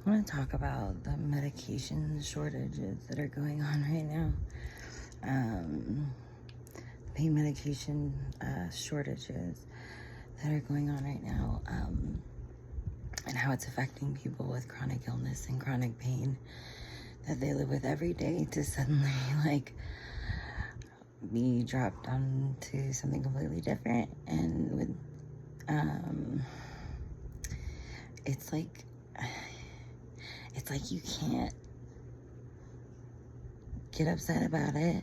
I want to talk about the medication shortages that are going on right now. Pain medication shortages that are going on right now, and how it's affecting people with chronic illness and chronic pain that they live with every day to suddenly be dropped down to something completely different. And with it's like you can't get upset about it,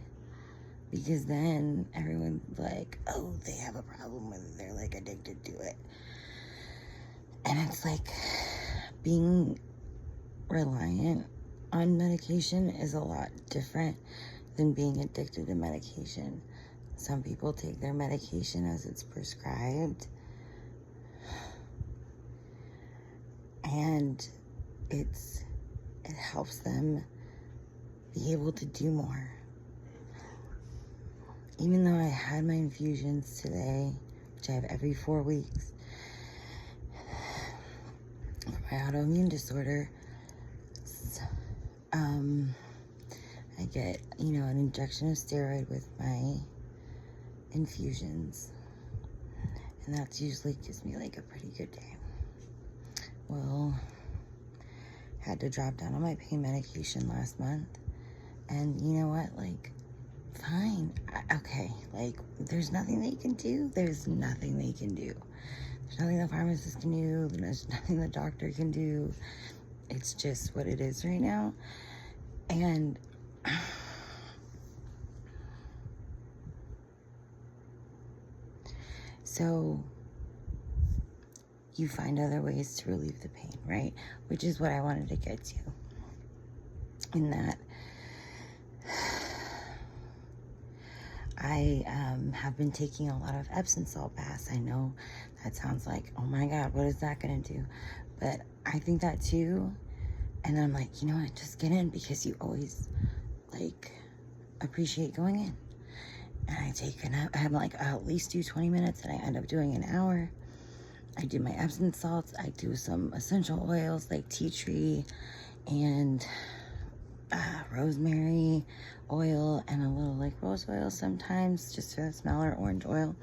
because then everyone's like, oh, they have a problem with it, they're like addicted to it. And it's like being reliant on medication is a lot different than being addicted to medication. Some people take their medication as it's prescribed, and it helps them be able to do more. Even though I had my infusions today, which I have every 4 weeks, for my autoimmune disorder, I get, an injection of steroid with my infusions. And that usually gives me like a pretty good day. Well, had to drop down on my pain medication last month. And you know what? Fine. Okay. There's nothing they can do. There's nothing they can do. There's nothing the pharmacist can do. There's nothing the doctor can do. It's just what it is right now. And so you find other ways to relieve the pain, right? Which is what I wanted to get to. In that, I have been taking a lot of Epsom salt baths. I know that sounds like, oh my God, what is that going to do? But I think that too. And I'm like, you know what, just get in, because you always appreciate going in. And I'm like, I'll at least do 20 minutes, and I end up doing an hour. I do my Epsom salts. I do some essential oils like tea tree and rosemary oil, and a little rose oil sometimes, just for the smell, or orange oil,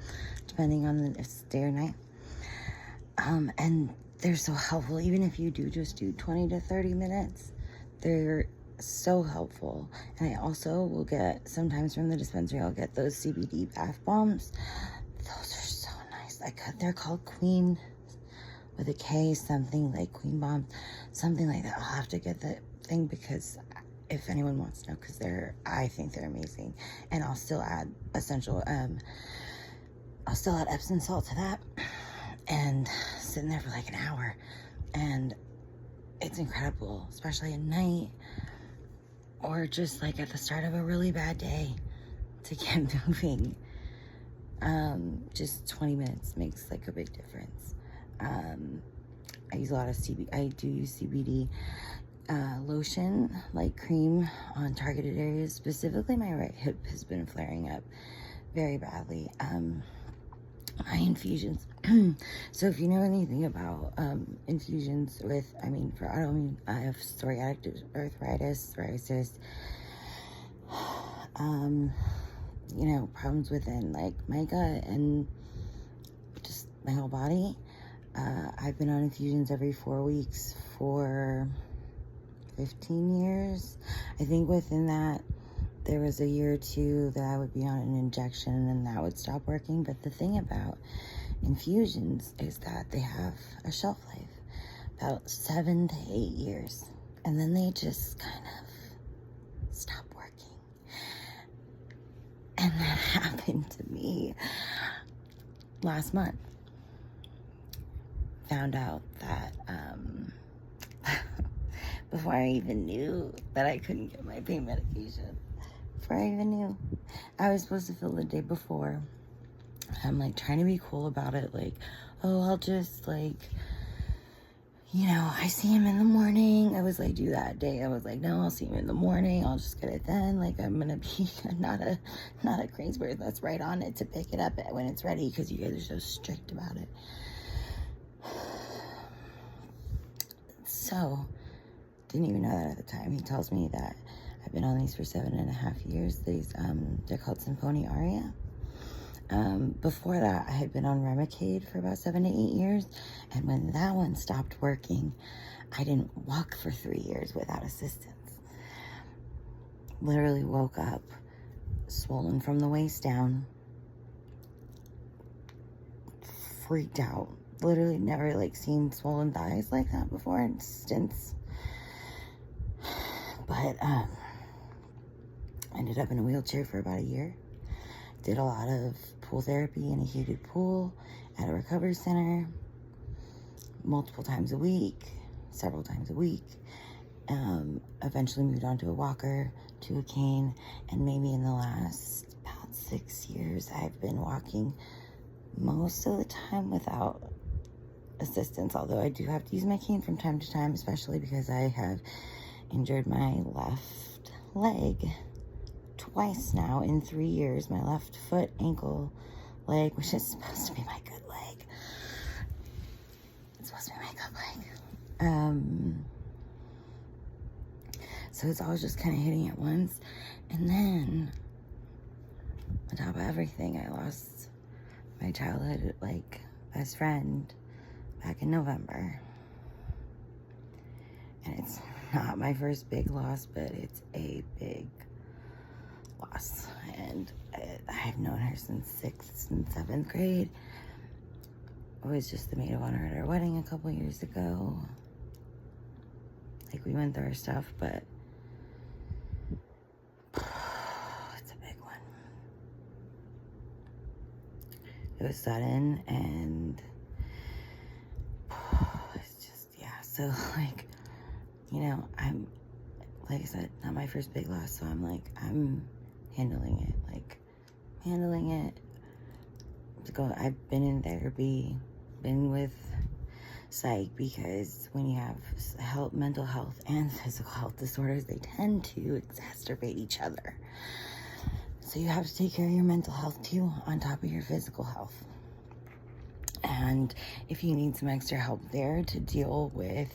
depending on if it's day or night. And they're so helpful. Even if you just do 20 to 30 minutes, they're so helpful. And I also will get, sometimes from the dispensary, I'll get those CBD bath bombs. Those are so nice. They're called Queen with a K, something like Queen Bomb, something like that. I'll have to get the thing, because if anyone wants to know, because I think they're amazing. And I'll still add I'll still add Epsom salt to that, and sitting there for an hour, and it's incredible, especially at night, or just at the start of a really bad day, to get moving. Just 20 minutes makes a big difference. I use a lot of I do use CBD lotion, cream, on targeted areas. Specifically, my right hip has been flaring up very badly. My infusions. So if you know anything about infusions for autoimmune, I have psoriatic arthritis, psoriasis, problems within my gut and just my whole body. I've been on infusions every 4 weeks for 15 years. I think within that, there was a year or two that I would be on an injection, and that would stop working. But the thing about infusions is that they have a shelf life, about 7 to 8 years. And then they just kind of stop working. And that happened to me last month. Found out that before I even knew that I couldn't get my pain medication. Before I even knew. I was supposed to fill the day before. I'm trying to be cool about it. I'll just I see him in the morning. I was do that day. I was no, I'll see him in the morning. I'll just get it then. I'm gonna be not a crazy bird that's right on it to pick it up when it's ready, because you guys are so strict about it. So didn't even know that at the time. He tells me that I've been on these for 7.5 years. These, they're called Symphony Aria. Before that, I had been on Remicade for about 7 to 8 years. And when that one stopped working, I didn't walk for 3 years without assistance. Literally woke up swollen from the waist down, freaked out. Literally never like seen swollen thighs like that before in stints. But ended up in a wheelchair for about a year. Did a lot of pool therapy in a heated pool at a recovery center multiple times a week, several times a week. Eventually moved on to a walker, to a cane, and maybe in the last about 6 years, I've been walking most of the time without assistance, although I do have to use my cane from time to time, especially because I have injured my left leg twice now in 3 years. My left foot, ankle, leg, which is supposed to be my good leg. It's supposed to be my good leg. So it's all just kind of hitting at once. And then, on top of everything, I lost my childhood, like, best friend back in November. And it's not my first big loss, but it's a big loss. And I've known her since 6th and 7th grade. I was just the maid of honor at our wedding a couple years ago. Like, we went through our stuff, but it's a big one. It was sudden, and it's just, yeah. So, like, you know, I'm, like I said, not my first big loss, so I'm handling it, I've been in therapy, been with psych, because when you have mental health and physical health disorders, they tend to exacerbate each other. So you have to take care of your mental health too, on top of your physical health. And if you need some extra help there to deal with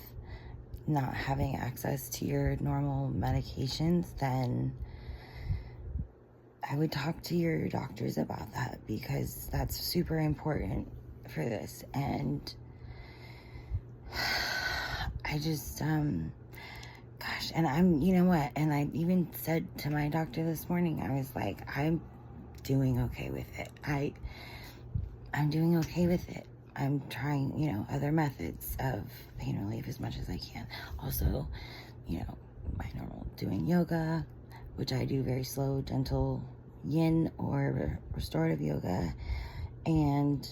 not having access to your normal medications, then I would talk to your doctors about that, because that's super important for this. And I just, gosh, and you know what? And I even said to my doctor this morning, I was like, I'm doing okay with it. I'm doing okay with it. I'm trying, you know, other methods of pain relief as much as I can. Also, you know, my normal doing yoga, which I do very slow, gentle yin or restorative yoga, and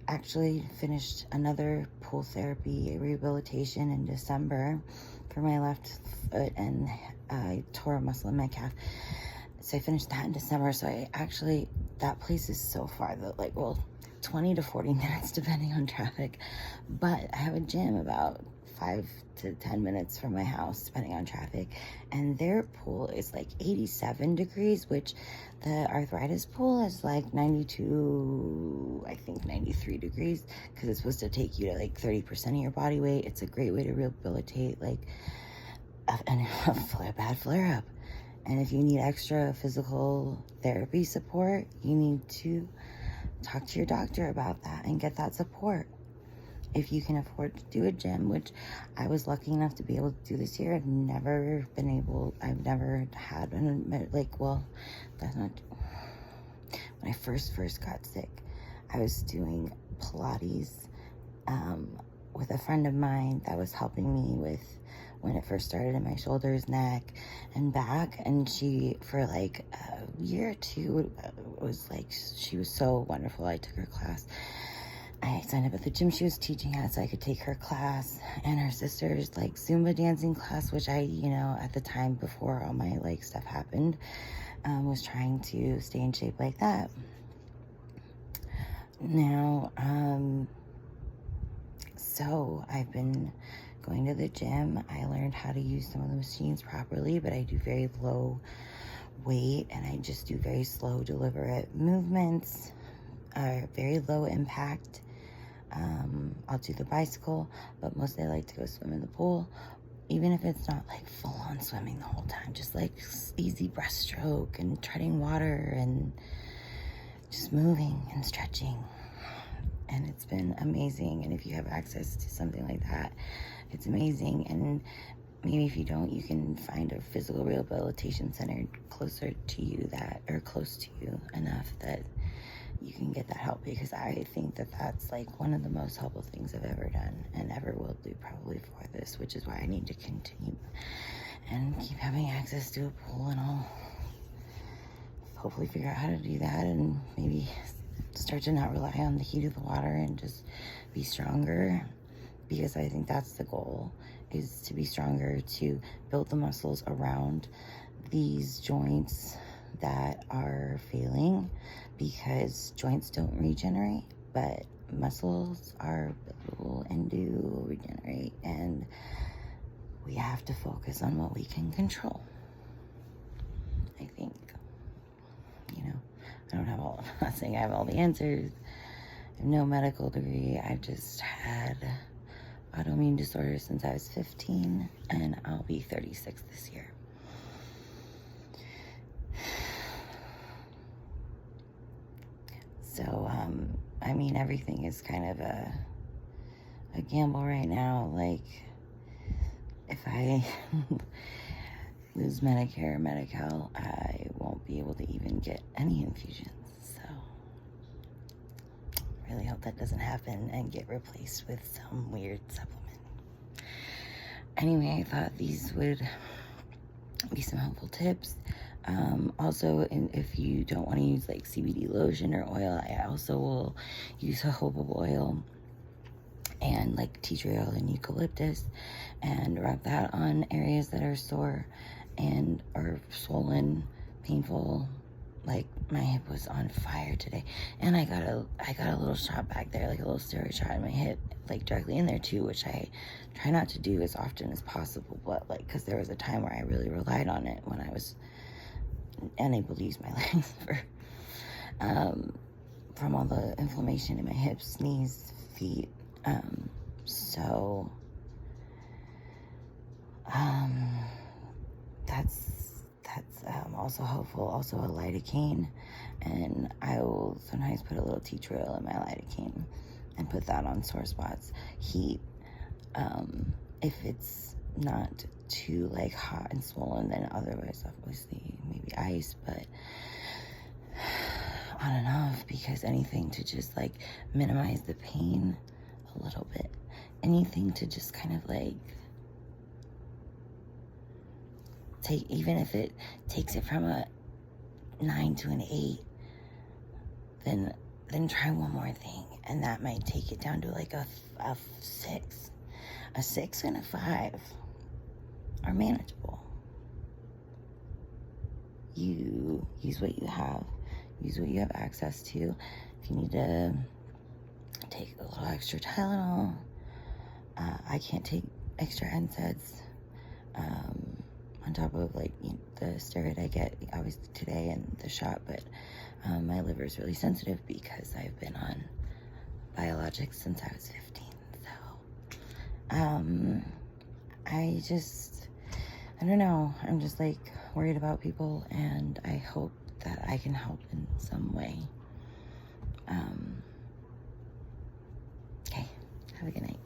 actually finished another pool therapy rehabilitation in December for my left foot, and I tore a muscle in my calf. So I finished that in December. So that place is so far, though, like, well, 20 to 40 minutes depending on traffic, but I have a gym about 5 to 10 minutes from my house depending on traffic, and their pool is like 87 degrees, which the arthritis pool is like 92, I think 93 degrees, because it's supposed to take you to like 30% of your body weight. It's a great way to rehabilitate like a bad flare-up. And if you need extra physical therapy support, you need to talk to your doctor about that and get that support. If you can afford to do a gym, which I was lucky enough to be able to do this year, I've never had that's not, when I first got sick, I was doing Pilates with a friend of mine that was helping me with when it first started in my shoulders, neck, and back. And she, for like a year or two, was like, she was so wonderful. I took her class. I signed up at the gym she was teaching at so I could take her class, and her sister's like Zumba dancing class, which I, you know, at the time before all my like stuff happened, was trying to stay in shape like that. Now, so I've been going to the gym. I learned how to use some of the machines properly, but I do very low weight, and I just do very slow, deliberate movements, very low impact. I'll do the bicycle, but mostly I like to go swim in the pool, even if it's not like full on swimming the whole time, just like easy breaststroke and treading water and just moving and stretching. And it's been amazing. And if you have access to something like that, it's amazing. And maybe if you don't, you can find a physical rehabilitation center closer to you or close to you enough that you can get that help, because I think that that's like one of the most helpful things I've ever done and ever will do probably for this, which is why I need to continue and keep having access to a pool, and I'll hopefully figure out how to do that and maybe start to not rely on the heat of the water and just be stronger, because I think that's the goal, is to be stronger, to build the muscles around these joints that are failing, because joints don't regenerate, but muscles are buildable and do regenerate, and we have to focus on what we can control. I think, I don't have I'm not saying I have all the answers. I have no medical degree. I've just had autoimmune disorders since I was 15, and I'll be 36 this year. So, everything is kind of a gamble right now. Like, if I lose Medicare or Medi-Cal, I won't be able to even get any infusions. So, really hope that doesn't happen and get replaced with some weird supplement. Anyway, I thought these would be some helpful tips. Also, if you don't want to use like CBD lotion or oil, I also will use jojoba oil and like tea tree oil and eucalyptus and rub that on areas that are sore and are swollen, painful. Like, my hip was on fire today, and I got a little shot back there, like a little steroid shot in my hip, like directly in there too, which I try not to do as often as possible, but like, because there was a time where I really relied on it when I was unable to use my legs from all the inflammation in my hips, knees, feet. That's also helpful. Also a lidocaine, and I will sometimes put a little tea tree oil in my lidocaine and put that on sore spots. Heat, if it's not too like hot and swollen, then otherwise obviously maybe ice, but on and off, because anything to just like minimize the pain a little bit, anything to just kind of like take, even if it takes it from a 9 to an 8, then try one more thing, and that might take it down to like a 6. A 6 and a 5 are manageable. You use what you have. Use what you have access to. If you need to take a little extra Tylenol, I can't take extra NSAIDs on top of like the steroid I get obviously today and the shot, but my liver is really sensitive because I've been on biologics since I was 15. So I don't know. I'm just like worried about people, and I hope that I can help in some way. Okay, have a good night.